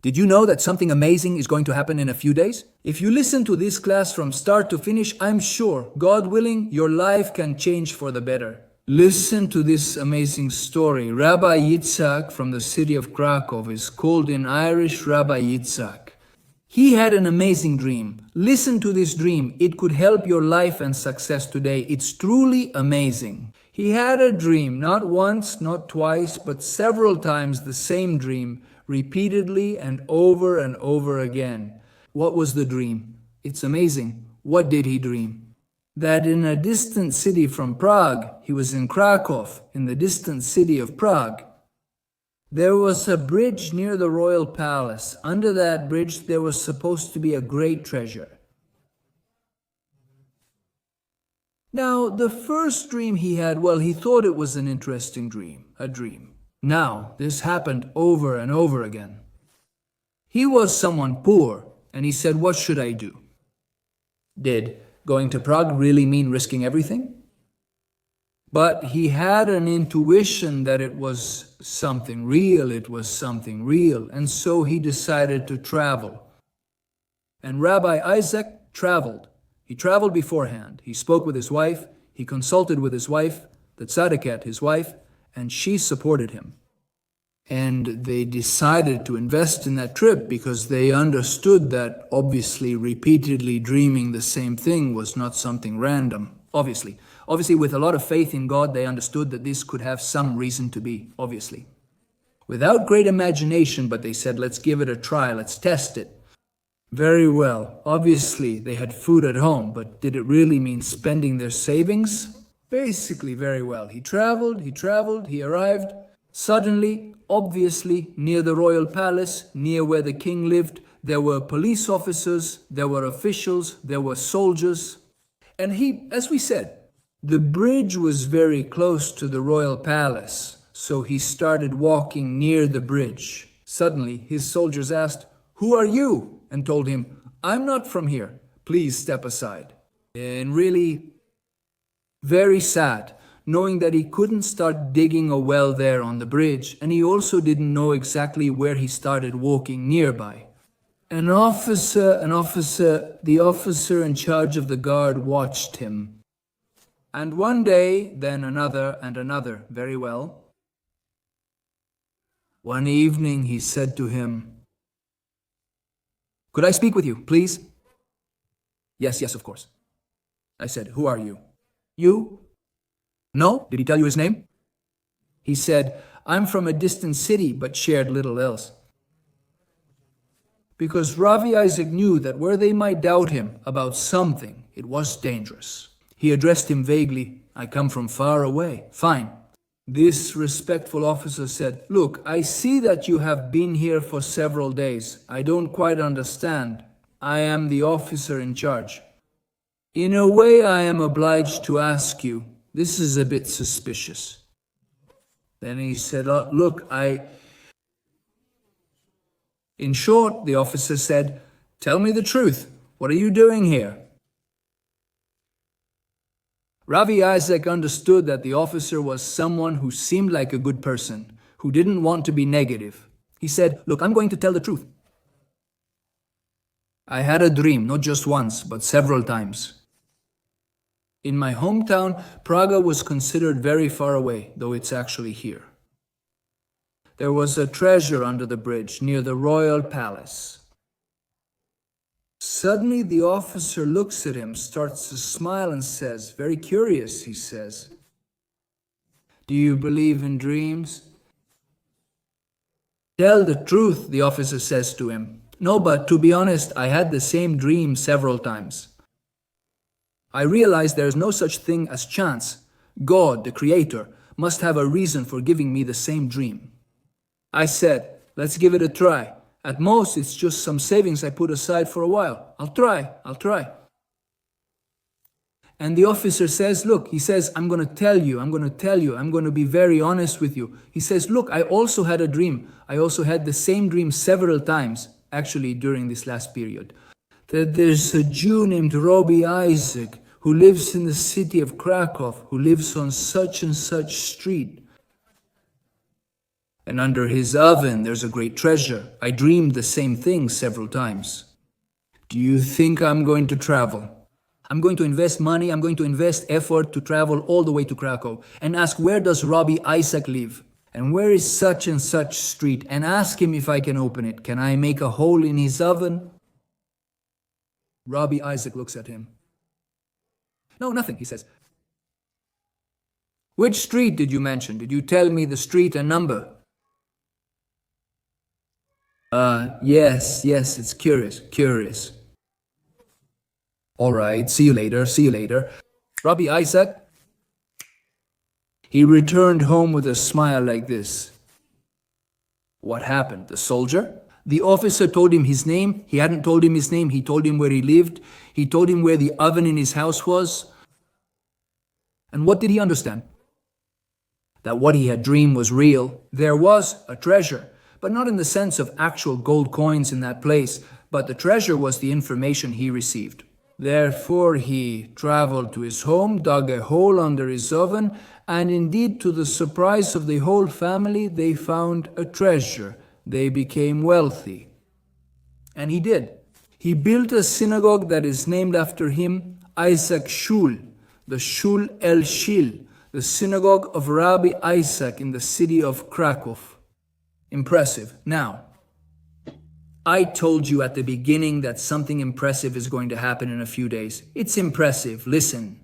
Did you know that something amazing is going to happen in a few days? If you listen to this class from start to finish, I'm sure, God willing, your life can change for the better. Listen to this amazing story. Rabbi Yitzhak from the city of Krakow is called in Irish Rabbi Yitzhak. He had an amazing dream. Listen to this dream. It could help your life and success today. It's truly amazing. He had a dream, not once, not twice, but several times the same dream, repeatedly and over again. What was the dream? It's amazing. What did he dream? That in a distant city from Prague, he was in Krakow, in the distant city of Prague, there was a bridge near the royal palace. Under that bridge, there was supposed to be a great treasure. Now, the first dream he had, well, he thought it was an interesting dream, a dream. Now, this happened over and over again. He was someone poor, and he said, what should I do? Did going to Prague really mean risking everything? But he had an intuition that it was something real, and so he decided to travel. And Rabbi Isaac traveled. He traveled beforehand. He spoke with his wife, he consulted with his wife, the tzaddiket, his wife, and she supported him. And they decided to invest in that trip because they understood that obviously repeatedly dreaming the same thing was not something random, obviously. Obviously, with a lot of faith in God, they understood that this could have some reason to be, obviously. Without great imagination, but they said, let's give it a try, let's test it. Very well. Obviously, they had food at home, but did it really mean spending their savings? Basically, very well. He traveled, he arrived. Suddenly, obviously, near the royal palace, near where the king lived, there were police officers, there were officials, there were soldiers. And he, as we said, the bridge was very close to the royal palace, so he started walking near the bridge. Suddenly, his soldiers asked, "Who are you?" and told him, "I'm not from here. Please step aside." And really, very sad, knowing that he couldn't start digging a well there on the bridge, and he also didn't know exactly where he started walking nearby. The officer in charge of the guard watched him. And one day, then another and another, very well. One evening he said to him, "Could I speak with you, please?" Yes, of course. I said, "Who are you?" "You?" "No." Did he tell you his name? He said, "I'm from a distant city, but shared little else." Because Rabbi Isaac knew that where they might doubt him about something, it was dangerous. He addressed him vaguely, "I come from far away." "Fine." This respectful officer said, "Look, I see that you have been here for several days. I don't quite understand. I am the officer in charge. In a way, I am obliged to ask you. This is a bit suspicious." Then he said, "Look, In short, the officer said, "Tell me the truth. What are you doing here?" Rabbi Isaac understood that the officer was someone who seemed like a good person, who didn't want to be negative. He said, "Look, I'm going to tell the truth. I had a dream, not just once, but several times. In my hometown, Praga was considered very far away, though it's actually here. There was a treasure under the bridge near the royal palace." Suddenly the officer looks at him, starts to smile and says, very curious, he says, "Do you believe in dreams?" "Tell the truth," the officer says to him. "No, but to be honest, I had the same dream several times. I realized there is no such thing as chance. God, the Creator, must have a reason for giving me the same dream. I said, let's give it a try. At most, it's just some savings I put aside for a while. I'll try. And the officer says, look, he says, I'm going to be very honest with you. He says, look, I also had a dream. I also had the same dream several times, actually during this last period. That there's a Jew named Rabbi Isaac who lives in the city of Krakow, who lives on such and such street. And under his oven there's a great treasure. I dreamed the same thing several times. Do you think I'm going to travel? I'm going to invest money, I'm going to invest effort to travel all the way to Krakow and ask, where does Rabbi Isaac live? And where is such and such street? And ask him if I can open it. Can I make a hole in his oven? Rabbi Isaac looks at him. No, nothing, he says. Which street did you mention? Did you tell me the street and number? Yes, it's curious. All right, see you later. Rabbi Isaac, he returned home with a smile like this. What happened? The soldier? The officer told him his name. He hadn't told him his name. He told him where he lived. He told him where the oven in his house was. And what did he understand? That what he had dreamed was real. There was a treasure, but not in the sense of actual gold coins in that place, but the treasure was the information he received. Therefore he traveled to his home, dug a hole under his oven, and indeed, to the surprise of the whole family, they found a treasure. They became wealthy. And he did. He built a synagogue that is named after him, Isaac Shul, the Shul El Shil, the synagogue of Rabbi Isaac in the city of Krakow. Impressive. Now, I told you at the beginning that something impressive is going to happen in a few days. It's impressive. Listen.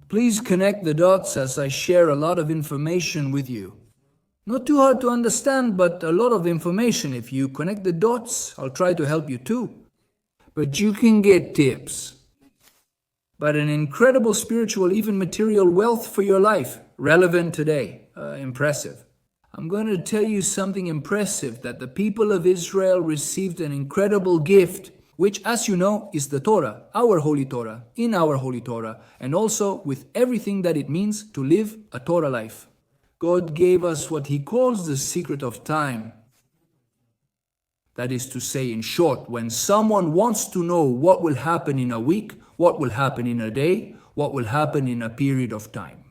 Please connect the dots as I share a lot of information with you. Not too hard to understand, but a lot of information. If you connect the dots, I'll try to help you too. But you can get tips. But an incredible spiritual, even material wealth for your life. Relevant today. Impressive. I'm going to tell you something impressive, that the people of Israel received an incredible gift, which, as you know, is the Torah, our holy Torah, in our holy Torah, and also with everything that it means to live a Torah life. God gave us what he calls the secret of time. That is to say, in short, when someone wants to know what will happen in a week, what will happen in a day, what will happen in a period of time.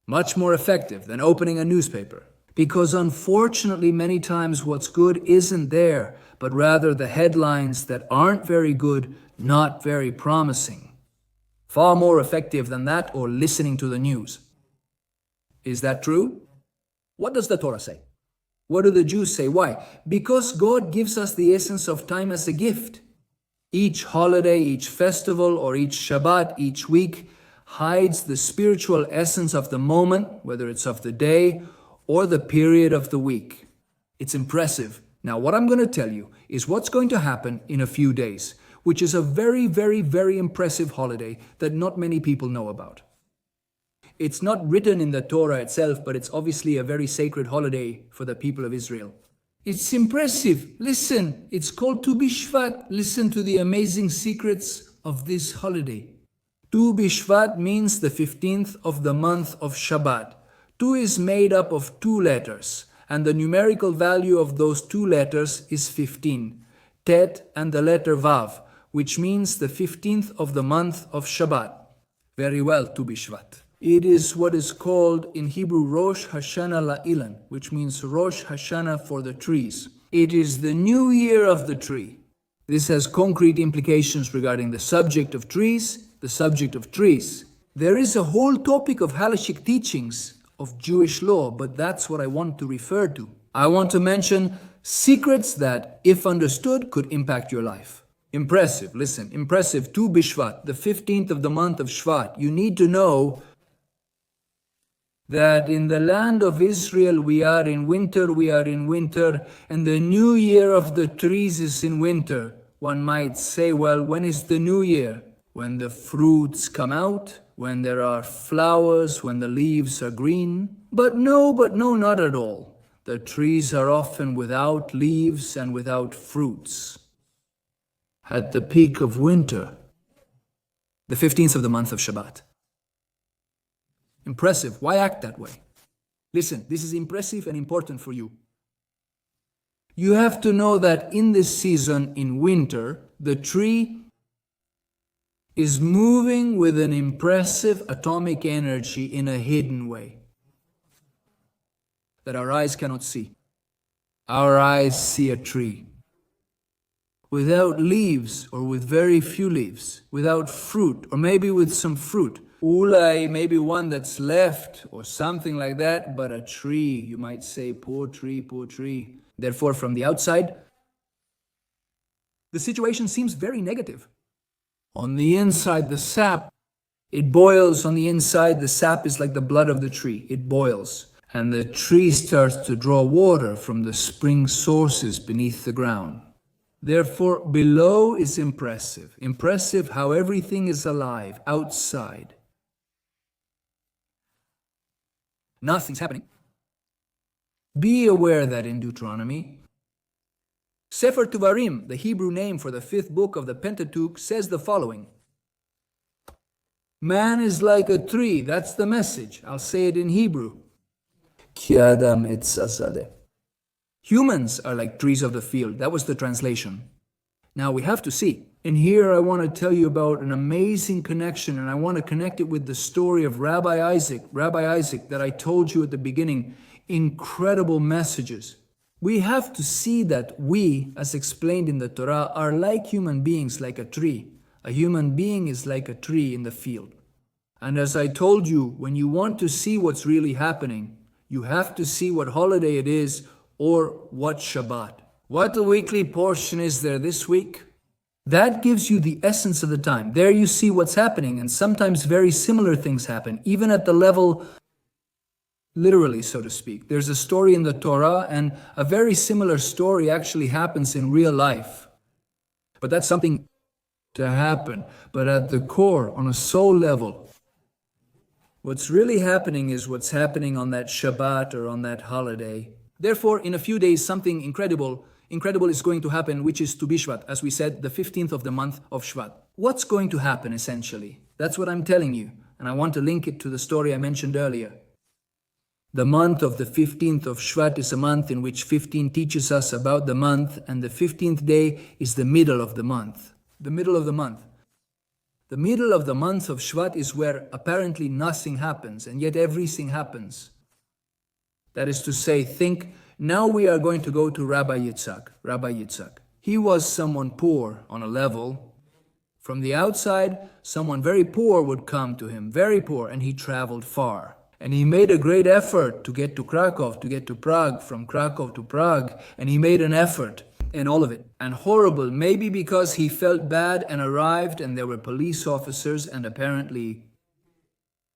Much more effective than opening a newspaper. Because unfortunately, many times what's good isn't there, but rather the headlines that aren't very good, not very promising. Far more effective than that, or listening to the news. Is that true? What does the Torah say? What do the Jews say? Why? Because God gives us the essence of time as a gift. Each holiday, each festival, or each Shabbat, each week, hides the spiritual essence of the moment, whether it's of the day or the period of the week. It's impressive. Now, what I'm going to tell you is what's going to happen in a few days, which is a very, very, very impressive holiday that not many people know about. It's not written in the Torah itself, but it's obviously a very sacred holiday for the people of Israel. It's impressive. Listen, it's called Tu Bishvat. Listen to the amazing secrets of this holiday. Tu Bishvat means the 15th of the month of Shabbat. Tu is made up of 2 letters, and the numerical value of those 2 letters is 15. Tet and the letter Vav, which means the 15th of the month of Shabbat. Very well, Tu Bishvat. It is what is called in Hebrew Rosh Hashanah La'ilan, which means Rosh Hashanah for the trees. It is the new year of the tree. This has concrete implications regarding the subject of trees. There is a whole topic of halachic teachings of Jewish law, but that's what I want to refer to. I want to mention secrets that, if understood, could impact your life. Impressive, listen, impressive. Tu Bishvat, the 15th of the month of Shvat. You need to know that in the land of Israel we are in winter, and the new year of the trees is in winter. One might say, well, when is the new year? When the fruits come out, when there are flowers, when the leaves are green. But no, not at all. The trees are often without leaves and without fruits. At the peak of winter, the 15th of the month of Shabbat. Impressive. Why act that way? Listen, this is impressive and important for you. You have to know that in this season, in winter, the tree is moving with an impressive atomic energy in a hidden way. that our eyes cannot see. Our eyes see a tree without leaves or with very few leaves, without fruit or maybe with some fruit. Ulai, maybe one that's left or something like that, but a tree, you might say, poor tree, poor tree. Therefore, from the outside, the situation seems very negative. On the inside, the sap, it boils on the inside. The sap is like the blood of the tree. It boils. And the tree starts to draw water from the spring sources beneath the ground. Therefore, below is impressive. Impressive how everything is alive outside. Nothing's happening. Be aware that in Deuteronomy, Sefer Tuvarim, the Hebrew name for the 5th book of the Pentateuch, says the following. Man is like a tree. That's the message. I'll say it in Hebrew. Ki adam etz hazeh. Humans are like trees of the field. That was the translation. Now we have to see. And here I want to tell you about an amazing connection, and I want to connect it with the story of Rabbi Isaac that I told you at the beginning. Incredible messages. We have to see that we, as explained in the Torah, are like human beings, like a tree. A human being is like a tree in the field. And as I told you, when you want to see what's really happening, you have to see what holiday it is or what Shabbat. What the weekly portion is there this week? That gives you the essence of the time. There you see what's happening, and sometimes very similar things happen, even at the level, literally, so to speak. There's a story in the Torah, and a very similar story actually happens in real life. But that's something to happen. But at the core, on a soul level, what's really happening is what's happening on that Shabbat or on that holiday. Therefore, in a few days, something incredible is going to happen, which is to Bishvat, as we said, the 15th of the month of Shvat. What's going to happen, essentially? That's what I'm telling you, and I want to link it to the story I mentioned earlier. The month of the 15th of Shvat is a month in which 15 teaches us about the month, and the 15th day is the middle of the month. The middle of the month. The middle of the month of Shvat is where apparently nothing happens, and yet everything happens. That is to say, think, now we are going to go to Rabbi Yitzhak. He was someone poor on a level. From the outside, someone very poor would come to him, very poor, and he traveled far. And he made a great effort to get to Krakow, to get to Prague, from Krakow to Prague, and he made an effort, and all of it. And horrible, maybe because he felt bad and arrived, and there were police officers, and apparently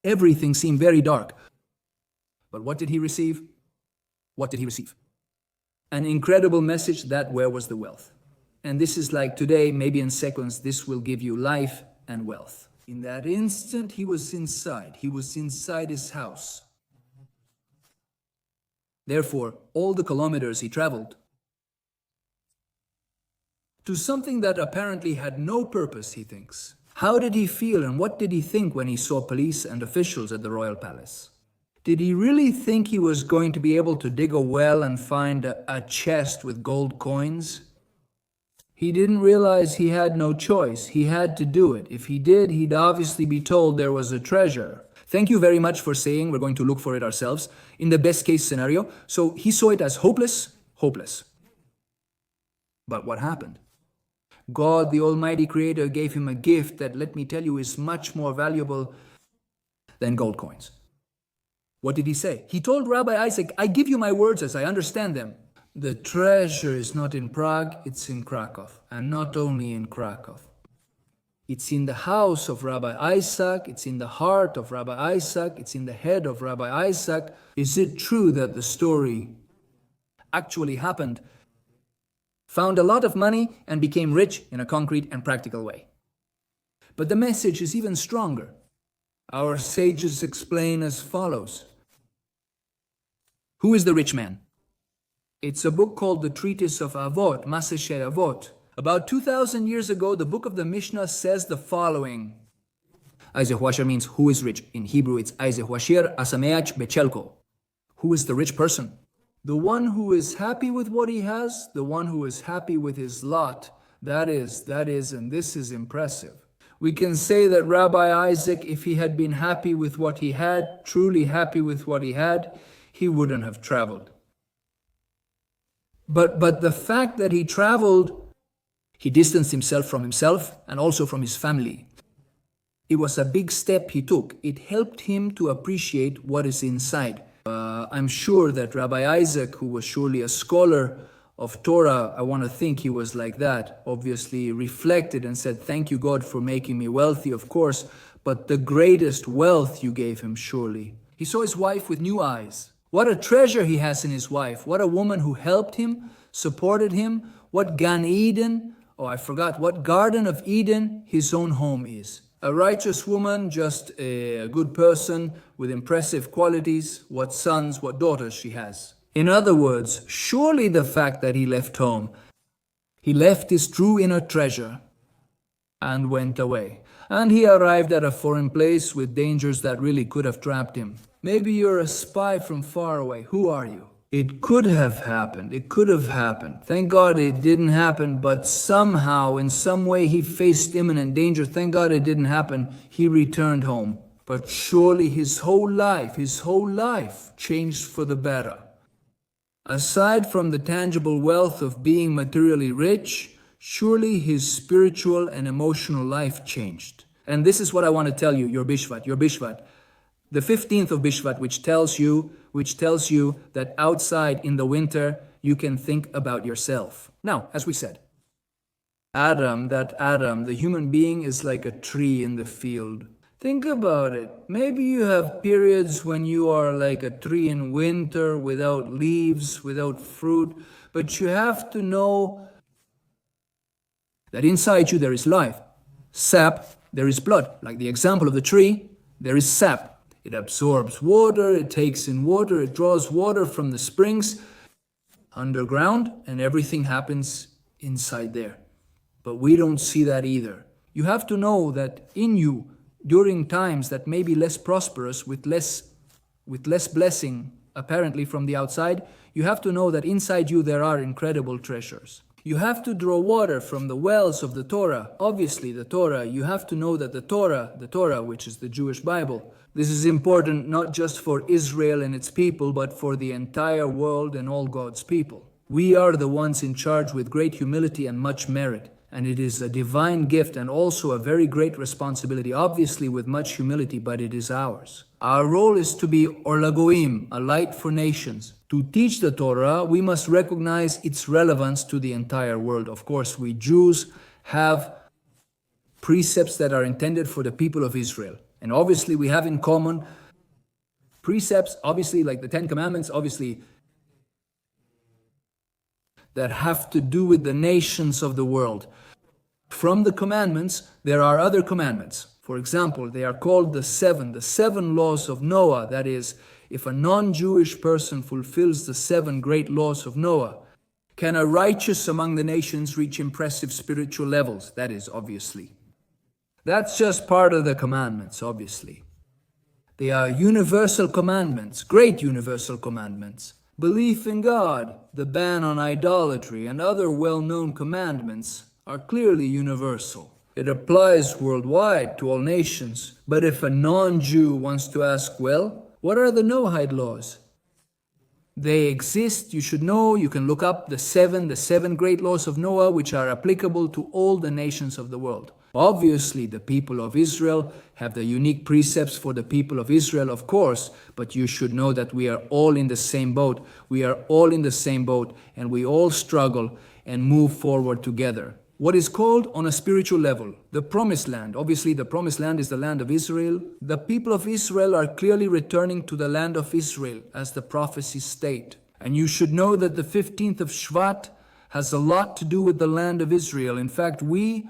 everything seemed very dark. But what did he receive? What did he receive? An incredible message that where was the wealth? And this is like today, maybe in seconds, this will give you life and wealth. In that instant, he was inside. He was inside his house. Therefore, all the kilometers he traveled to something that apparently had no purpose, he thinks. How did he feel and what did he think when he saw police and officials at the royal palace? Did he really think he was going to be able to dig a well and find a chest with gold coins? He didn't realize he had no choice. He had to do it. If he did, he'd obviously be told there was a treasure. Thank you very much for saying we're going to look for it ourselves in the best case scenario. So he saw it as hopeless. But what happened? God, the Almighty Creator, gave him a gift that, let me tell you, is much more valuable than gold coins. What did he say? He told Rabbi Isaac, I give you my words as I understand them. The treasure is not in Prague, it's in Krakow. And not only in Krakow. It's in the house of Rabbi Isaac, it's in the heart of Rabbi Isaac, it's in the head of Rabbi Isaac. Is it true that the story actually happened? Found a lot of money and became rich in a concrete and practical way. But the message is even stronger. Our sages explain as follows. Who is the rich man? It's a book called the Treatise of Avot, Masechet Avot. About 2,000 years ago, the book of the Mishnah says the following. Isaac Huashir means who is rich. In Hebrew, it's Isaac Huashir Asameach Bechelko. Who is the rich person? The one who is happy with what he has, the one who is happy with his lot. That is, and this is impressive. We can say that Rabbi Isaac, if he had been happy with what he had, truly happy with what he had, he wouldn't have traveled. But the fact that he traveled, he distanced himself and also from his family. It was a big step he took. It helped him to appreciate what is inside. I'm sure that Rabbi Isaac, who was surely a scholar of Torah, I want to think he was like that, obviously reflected and said, thank you, God, for making me wealthy, of course, but the greatest wealth you gave him, surely. He saw his wife with new eyes. What a treasure he has in his wife. What a woman who helped him, supported him. What Gan Eden, what Garden of Eden his own home is. A righteous woman, just a good person with impressive qualities, what sons, what daughters she has. In other words, surely the fact that he left home, he left his true inner treasure and went away. And he arrived at a foreign place with dangers that really could have trapped him. Maybe you're a spy from far away. Who are you? It could have happened. It could have happened. Thank God it didn't happen, but somehow, in some way, he faced imminent danger. Thank God it didn't happen. He returned home. But surely his whole life changed for the better. Aside from the tangible wealth of being materially rich, surely his spiritual and emotional life changed. And this is what I want to tell you, your Bishvat. The 15th of Bishvat, which tells you that outside in the winter, you can think about yourself. Now, as we said, Adam, the human being is like a tree in the field. Think about it. Maybe you have periods when you are like a tree in winter, without leaves, without fruit, but you have to know that inside you there is life. Sap, there is blood. Like the example of the tree, there is sap. It absorbs water, it takes in water, it draws water from the springs underground, and everything happens inside there. But we don't see that either. You have to know that in you, during times that may be less prosperous, with less blessing apparently from the outside, you have to know that inside you there are incredible treasures. You have to draw water from the wells of the Torah. Obviously, the Torah, you have to know that the Torah, which is the Jewish Bible, this is important not just for Israel and its people, but for the entire world and all God's people. We are the ones in charge with great humility and much merit. And it is a divine gift and also a very great responsibility, obviously with much humility, but it is ours. Our role is to be Or Lagoim, a light for nations. To teach the Torah, we must recognize its relevance to the entire world. Of course, we Jews have precepts that are intended for the people of Israel. And obviously we have in common precepts, obviously like the Ten Commandments, obviously that have to do with the nations of the world. From the commandments, there are other commandments. For example, they are called the seven laws of Noah. That is, if a non-Jewish person fulfills the 7 great laws of Noah, can a righteous among the nations reach impressive spiritual levels? That is, obviously. That's just part of the commandments, obviously. They are universal commandments, great universal commandments. Belief in God, the ban on idolatry, and other well-known commandments are clearly universal. It applies worldwide to all nations. But if a non-Jew wants to ask, well, what are the Noahide laws? They exist, you should know, you can look up the seven great laws of Noah, which are applicable to all the nations of the world. Obviously, the people of Israel have the unique precepts for the people of Israel, of course, but you should know that we are all in the same boat. We are all in the same boat, and we all struggle and move forward together. What is called, on a spiritual level, the Promised Land. Obviously, the Promised Land is the land of Israel. The people of Israel are clearly returning to the land of Israel, as the prophecies state. And you should know that the 15th of Shvat has a lot to do with the land of Israel. In fact, we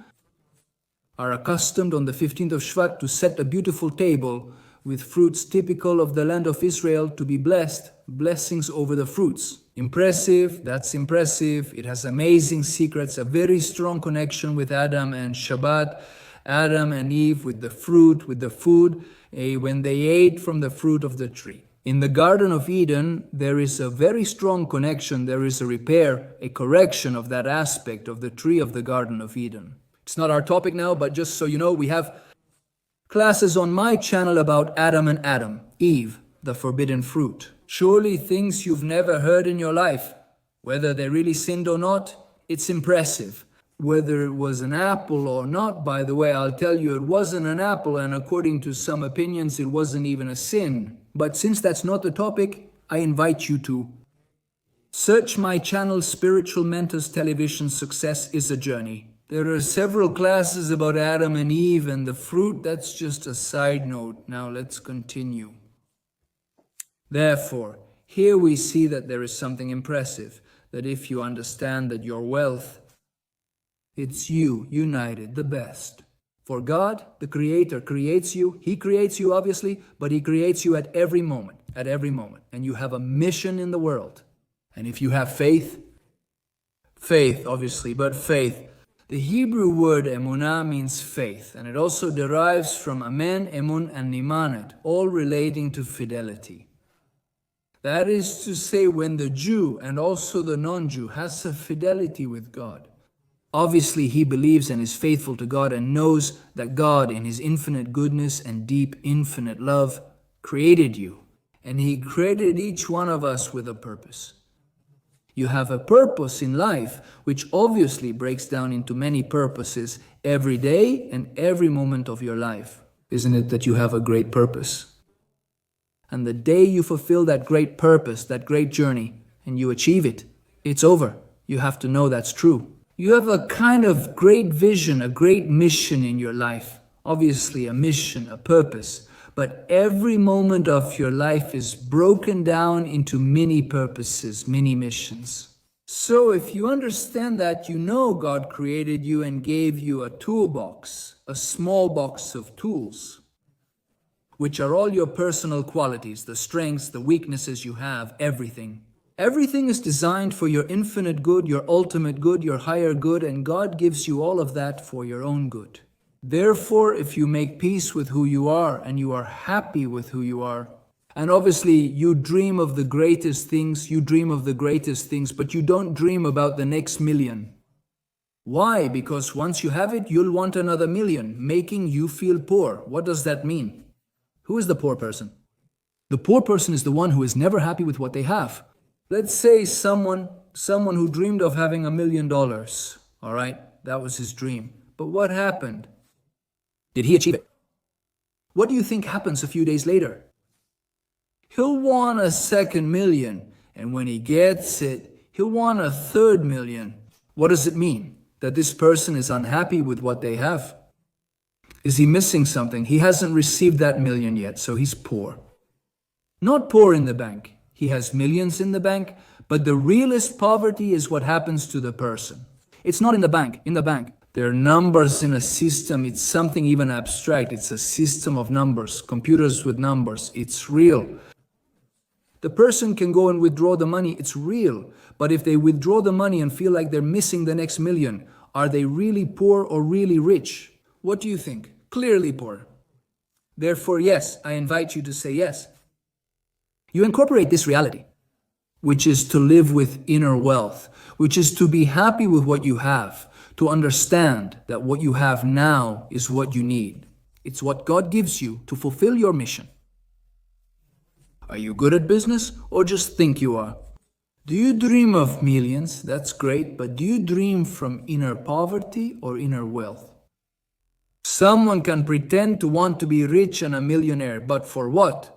are accustomed on the 15th of Shvat to set a beautiful table with fruits typical of the land of Israel to be blessed, blessings over the fruits. Impressive, that's impressive. It has amazing secrets, a very strong connection with Adam and Shabbat, Adam and Eve with the fruit, with the food, when they ate from the fruit of the tree. In the Garden of Eden, there is a very strong connection, there is a repair, a correction of that aspect of the tree of the Garden of Eden. It's not our topic now, but just so you know, we have classes on my channel about Adam and Eve, the forbidden fruit. Surely things you've never heard in your life. Whether they really sinned or not, it's impressive. Whether it was an apple or not, by the way, I'll tell you it wasn't an apple, and according to some opinions, it wasn't even a sin. But since that's not the topic, I invite you to search my channel Spiritual Mentors Television. Success is a Journey. There are several classes about Adam and Eve and the fruit. That's just a side note. Now let's continue. Therefore, here we see that there is something impressive, that if you understand that your wealth, it's you, united, the best. For God, the Creator, creates you. He creates you, obviously, but He creates you at every moment. And you have a mission in the world. And if you have faith, obviously, but faith. The Hebrew word emunah means faith, and it also derives from amen, emun, and nimanet, all relating to fidelity. That is to say, when the Jew and also the non-Jew has a fidelity with God, obviously he believes and is faithful to God and knows that God, in His infinite goodness and deep infinite love, created you. And He created each one of us with a purpose. You have a purpose in life, which obviously breaks down into many purposes every day and every moment of your life. Isn't it that you have a great purpose? And the day you fulfill that great purpose, that great journey, and you achieve it, it's over. You have to know that's true. You have a kind of great vision, a great mission in your life. Obviously a mission, a purpose. But every moment of your life is broken down into mini purposes, mini missions. So if you understand that, you know God created you and gave you a toolbox, a small box of tools, which are all your personal qualities, the strengths, the weaknesses you have, everything. Everything is designed for your infinite good, your ultimate good, your higher good, and God gives you all of that for your own good. Therefore, if you make peace with who you are and you are happy with who you are, and obviously you dream of the greatest things, but you don't dream about the next million. Why? Because once you have it, you'll want another million, making you feel poor. What does that mean? Who is the poor person? The poor person is the one who is never happy with what they have. Let's say someone who dreamed of having $1 million. All right, that was his dream. But what happened? Did he achieve it? What do you think happens a few days later? He'll want a second million, and when he gets it, he'll want a third million. What does it mean? That this person is unhappy with what they have? Is he missing something? He hasn't received that million yet, so he's poor. Not poor in the bank. He has millions in the bank, but the realest poverty is what happens to the person. It's not in the bank. There are numbers in a system. It's something even abstract. It's a system of numbers, computers with numbers. It's real. The person can go and withdraw the money. It's real. But if they withdraw the money and feel like they're missing the next million, are they really poor or really rich? What do you think? Clearly poor. Therefore, yes, I invite you to say yes. You incorporate this reality, which is to live with inner wealth, which is to be happy with what you have, to understand that what you have now is what you need. It's what God gives you to fulfill your mission. Are you good at business or just think you are? Do you dream of millions? That's great, but do you dream from inner poverty or inner wealth? Someone can pretend to want to be rich and a millionaire, but for what?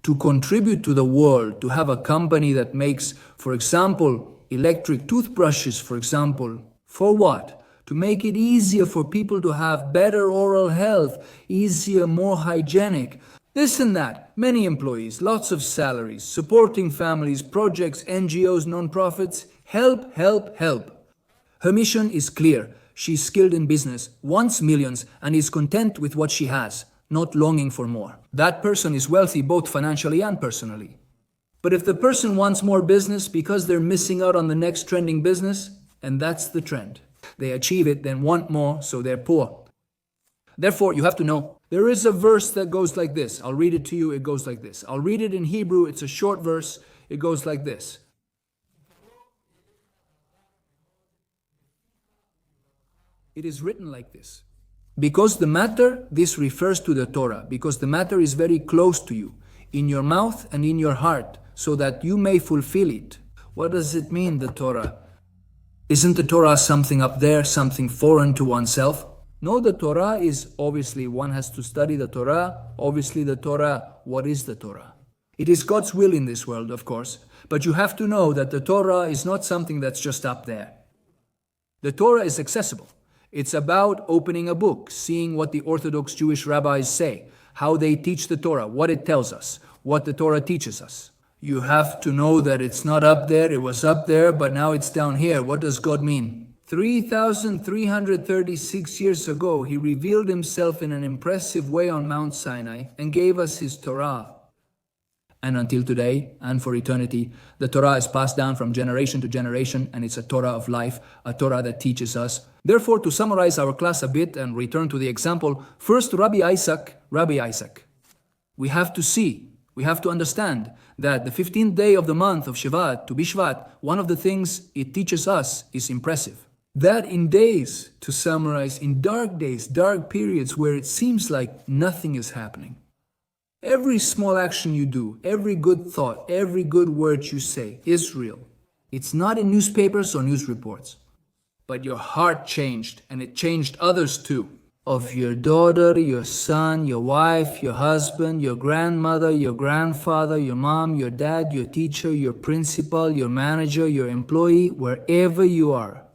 To contribute to the world, to have a company that makes, for example, electric toothbrushes, for example. For what? To make it easier for people to have better oral health, easier, more hygienic. This and that. Many employees, lots of salaries, supporting families, projects, NGOs, non-profits. Help, help, help. Her mission is clear. She's skilled in business, wants millions, and is content with what she has, not longing for more. That person is wealthy both financially and personally. But if the person wants more business because they're missing out on the next trending business, and that's the trend. They achieve it, then want more, so they're poor. Therefore, you have to know, there is a verse that goes like this. I'll read it to you, it goes like this. I'll read it in Hebrew, it's a short verse, it goes like this. It is written like this. Because the matter, this refers to the Torah, because the matter is very close to you. in your mouth and in your heart, so that you may fulfill it. What does it mean, the Torah? Isn't the Torah something up there, something foreign to oneself? No, the Torah is, obviously, one has to study the Torah. Obviously, the Torah, what is the Torah? It is God's will in this world, of course, but you have to know that the Torah is not something that's just up there. The Torah is accessible. It's about opening a book, seeing what the Orthodox Jewish rabbis say, how they teach the Torah, what it tells us, what the Torah teaches us. You have to know that it's not up there, it was up there, but now it's down here. What does God mean? 3,336 years ago, He revealed Himself in an impressive way on Mount Sinai and gave us His Torah. And until today, and for eternity, the Torah is passed down from generation to generation, and it's a Torah of life, a Torah that teaches us. Therefore, to summarize our class a bit and return to the example, first Rabbi Isaac, we have to see, we have to understand that the 15th day of the month of Shvat, to Bishvat, one of the things it teaches us is impressive. That in days, to summarize, in dark days, dark periods where it seems like nothing is happening, every small action you do, every good thought, every good word you say is real. It's not in newspapers or news reports. But your heart changed, and it changed others too. Of your daughter, your son, your wife, your husband, your grandmother, your grandfather, your mom, your dad, your teacher, your principal, your manager, your employee, wherever you are.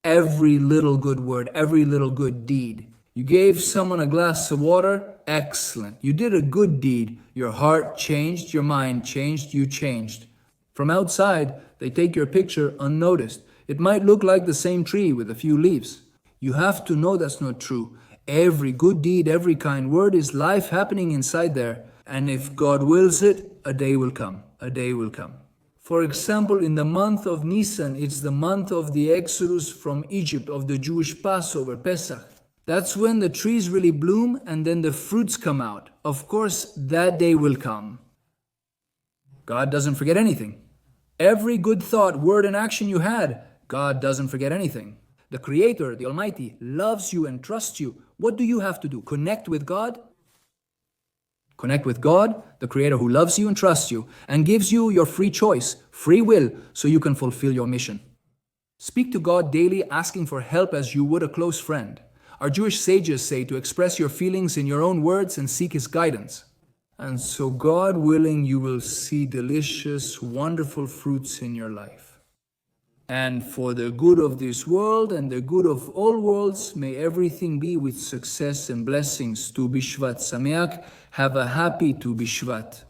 Every little good word, every little good deed. You gave someone a glass of water? Excellent. You did a good deed. Your heart changed, your mind changed, you changed. From outside, they take your picture unnoticed. It might look like the same tree with a few leaves. You have to know that's not true. Every good deed, every kind word is life happening inside there. And if God wills it, a day will come. A day will come. For example, in the month of Nisan, it's the month of the Exodus from Egypt, of the Jewish Passover, Pesach. That's when the trees really bloom and then the fruits come out. Of course, that day will come. God doesn't forget anything. Every good thought, word, and action you had, God doesn't forget anything. The Creator, the Almighty, loves you and trusts you. What do you have to do? Connect with God? Connect with God, the Creator who loves you and trusts you, and gives you your free choice, free will, so you can fulfill your mission. Speak to God daily, asking for help as you would a close friend. Our Jewish sages say to express your feelings in your own words and seek His guidance. And so, God willing, you will see delicious, wonderful fruits in your life. And for the good of this world and the good of all worlds, may everything be with success and blessings. Tu Bishvat Sameach. Have a happy Tu Bishvat.